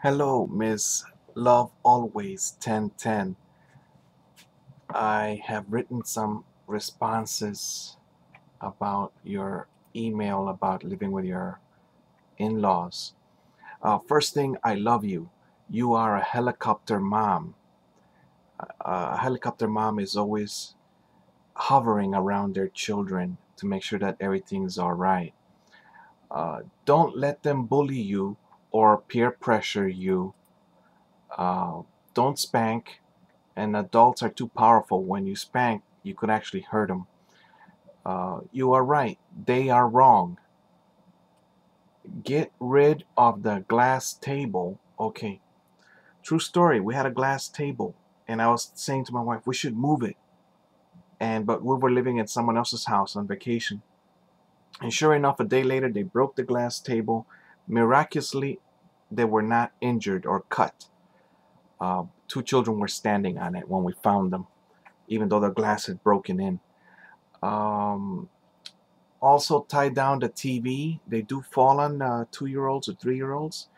Hello, Miss Lovealways1010. I have written some responses about your email about living with your in-laws. First thing, I love you. You are a helicopter mom. A helicopter mom is always hovering around their children to make sure that everything's all right. Don't let them bully you or peer pressure you. Uh, don't spank. And adults are too powerful. When you spank, you could actually hurt them. You are right. They are wrong. Get rid of the glass table. Okay, true story. We had a glass table, and I was saying to my wife, we should move it. But we were living at someone else's house on vacation. And sure enough, a day later, they broke the glass table. Miraculously, they were not injured or cut. Two children were standing on it when we found them, even though the glass had broken in. Um, Also tie down the TV. They do fall on 2-year-olds or 3-year-olds.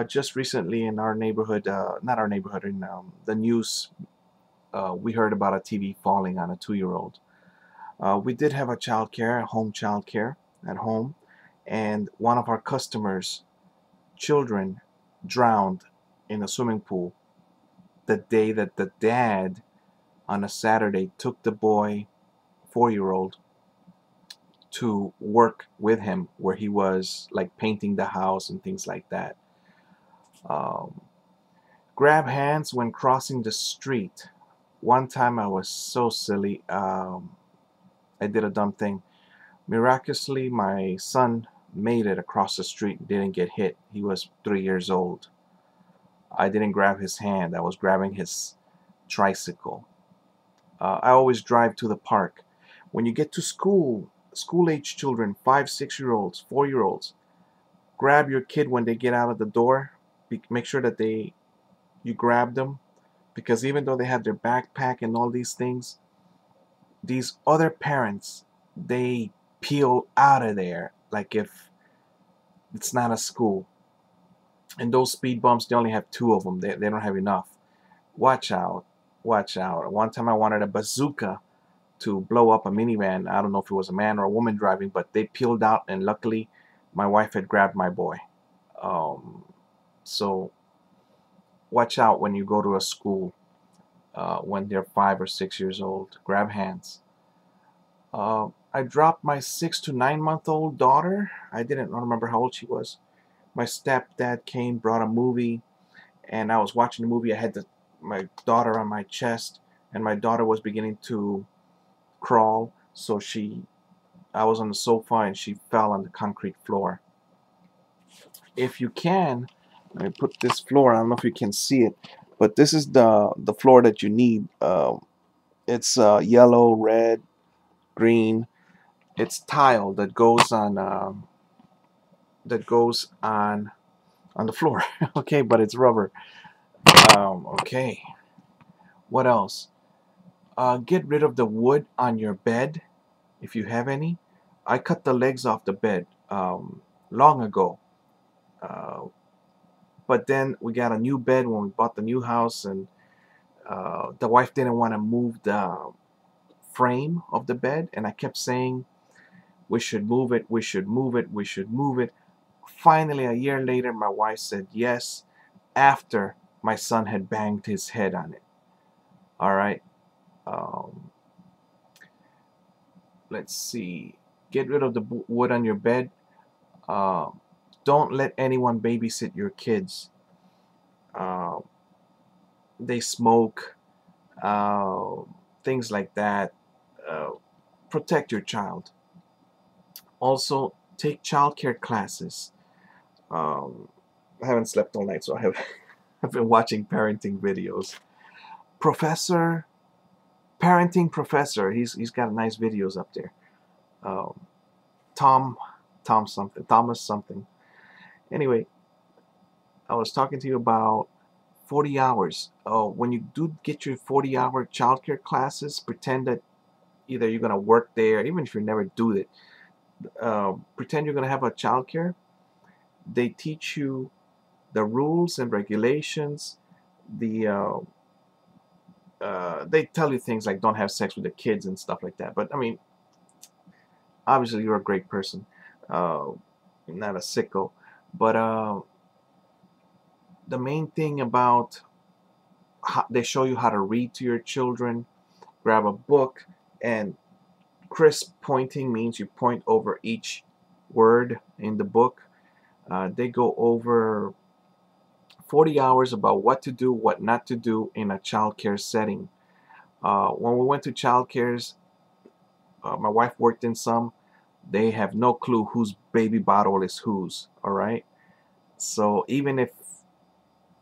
Just recently in our neighborhood, not our neighborhood, in the news, we heard about a TV falling on a 2-year-old. We did have a childcare, a home childcare at home, and one of our customers' children drowned in a swimming pool the day that the dad on a Saturday took the boy, 4-year-old, to work with him where he was like painting the house and things like that. Um, Grab hands when crossing the street. One time I was so silly. I did a dumb thing. Miraculously, my son made it across the street and didn't get hit. He was 3 years old. I didn't grab his hand. I was grabbing his tricycle. I always drive to the park. When you get to school-age children, 5, 6-year-olds, 4-year-olds, grab your kid when they get out of the door. Make sure that you grab them, because even though they have their backpack and all these things, these other parents, they peel out of there like if it's not a school. And those speed bumps, they only have 2 of them. They don't have enough. Watch out. Watch out. One time I wanted a bazooka to blow up a minivan. I don't know if it was a man or a woman driving, but they peeled out, and luckily my wife had grabbed my boy. So watch out when you go to a school when they're 5 or 6 years old. Grab hands. I dropped my 6 to 9 month old daughter. I don't remember how old she was. My stepdad came, brought a movie, and I was watching the movie. I had my daughter on my chest, and my daughter was beginning to crawl. So I was on the sofa, and she fell on the concrete floor. If you can, let me put this floor. I don't know if you can see it, but this is the floor that you need. It's yellow, red, green. It's tile that goes on the floor. Okay, but it's rubber. Okay, what else? Get rid of the wood on your bed if you have any. I cut the legs off the bed long ago. Uh, but then we got a new bed when we bought the new house, and the wife didn't want to move the frame of the bed, and I kept saying we should move it, we should move it, we should move it. Finally, a year later, my wife said yes, after my son had banged his head on it. All right. Um, let's see. Get rid of the wood on your bed. Uh, don't let anyone babysit your kids. Uh, they smoke, uh, things like that. Uh, Protect your child. Also, take childcare classes. Um, I haven't slept all night, so I've been watching parenting videos. Professor, parenting professor. He's got nice videos up there. Um, Tom, Thomas something. Anyway, I was talking to you about 40 hours. When you do get your 40-hour childcare classes, pretend that either you're gonna work there, even if you never do it. Pretend you're gonna have a childcare. They teach you the rules and regulations, the they tell you things like don't have sex with the kids and stuff like that. But I mean, obviously you're a great person, uh, not a sicko. But the main thing about how they show you how to read to your children. Grab a book, and crisp pointing means you point over each word in the book. They go over 40 hours about what to do, what not to do in a childcare setting. When we went to childcares, my wife worked in some. They have no clue whose baby bottle is whose. All right. So even if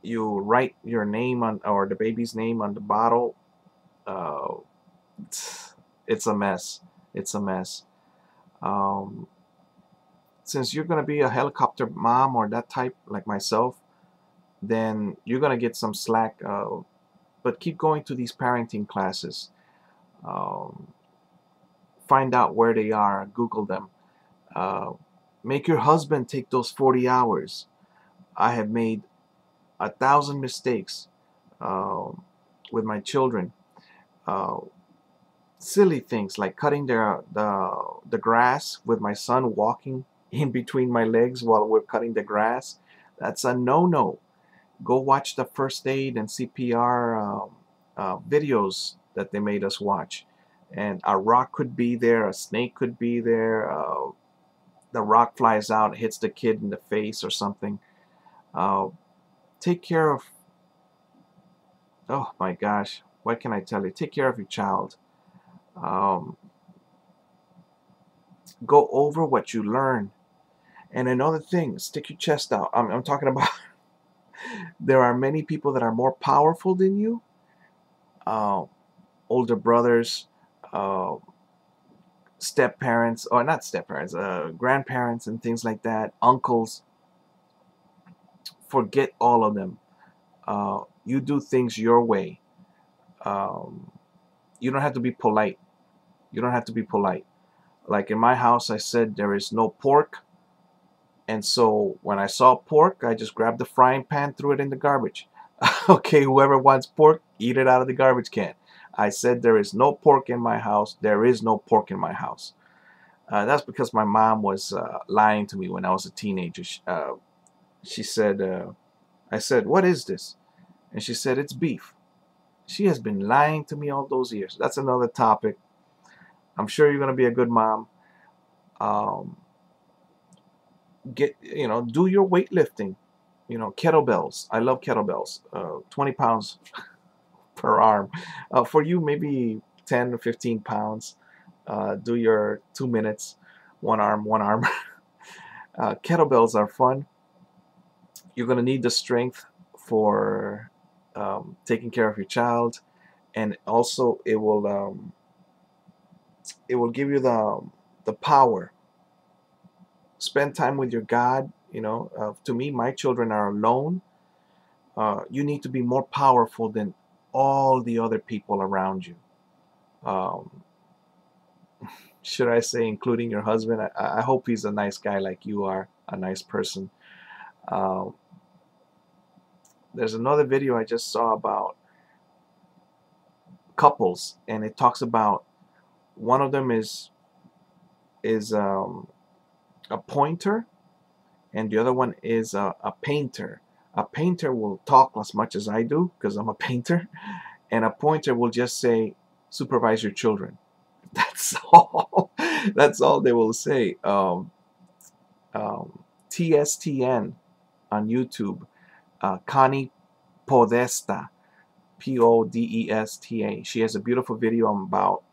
you write your name on or the baby's name on the bottle, uh, it's a mess. It's a mess. Um, since you're gonna be a helicopter mom or that type like myself, then you're gonna get some slack. But keep going to these parenting classes. Um, find out where they are. Google them. Uh, make your husband take those 40 hours. I have made 1,000 mistakes um, with my children. Uh, silly things like cutting the grass with my son walking in between my legs while we're cutting the grass. That's a no-no. Go watch the first aid and CPR videos that they made us watch. And a rock could be there, a snake could be there. The rock flies out, hits the kid in the face or something. Uh, take care of, oh my gosh, what can I tell you? Take care of your child. Um, go over what you learn. And another thing, stick your chest out. I'm talking about there are many people that are more powerful than you. Uh, older brothers, uh, step parents, or not step parents, grandparents, and things like that, uncles. Forget all of them. You do things your way. Um, you don't have to be polite. You don't have to be polite. Like in my house, I said there is no pork. And so when I saw pork, I just grabbed the frying pan, threw it in the garbage. Okay, whoever wants pork, eat it out of the garbage can. I said there is no pork in my house. There is no pork in my house. That's because my mom was lying to me when I was a teenager. She said, I said, what is this? And she said, it's beef. She has been lying to me all those years. That's another topic. I'm sure you're going to be a good mom. Um, do your weightlifting. Kettlebells. I love kettlebells. 20 pounds per arm. For you, maybe 10 or 15 pounds. Do your 2 minutes, one arm, one arm. Kettlebells are fun. You're going to need the strength for taking care of your child, and also it will give you the power. Spend time with your God. To me, my children are alone. You need to be more powerful than all the other people around you. Um, should I say, including your husband? I hope he's a nice guy like you are, a nice person. Uh, there's another video I just saw about couples, and it talks about one of them is a pointer, and the other one is a painter. A painter will talk as much as I do because I'm a painter, and a pointer will just say, "Supervise your children." That's all. That's all they will say. TSTN on YouTube. Connie Podesta, Podesta. She has a beautiful video about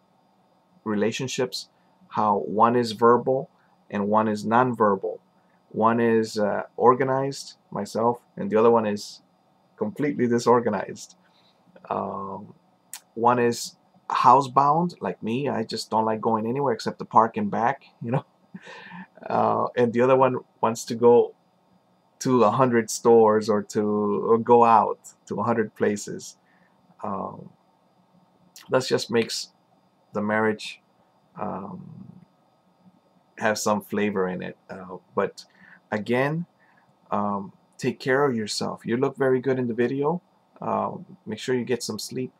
relationships, how one is verbal and one is nonverbal. One is organized, myself, and the other one is completely disorganized. Um, one is housebound, like me. I just don't like going anywhere except the park and back. And the other one wants to go to 100 stores or go out to 100 places. Um, that just makes the marriage um, have some flavor in it. But again, take care of yourself. You look very good in the video. Make sure you get some sleep.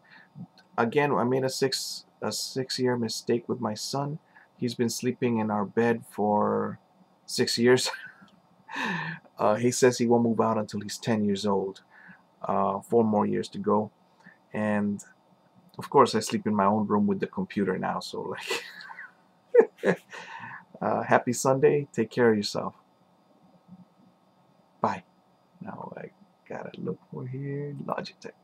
Again, I made a 6-year mistake with my son. He's been sleeping in our bed for 6 years. He says he won't move out until he's 10 years old. 4 more years to go. And of course I sleep in my own room with the computer now, so like happy Sunday. Take care of yourself. Bye. Now I gotta look for here Logitech.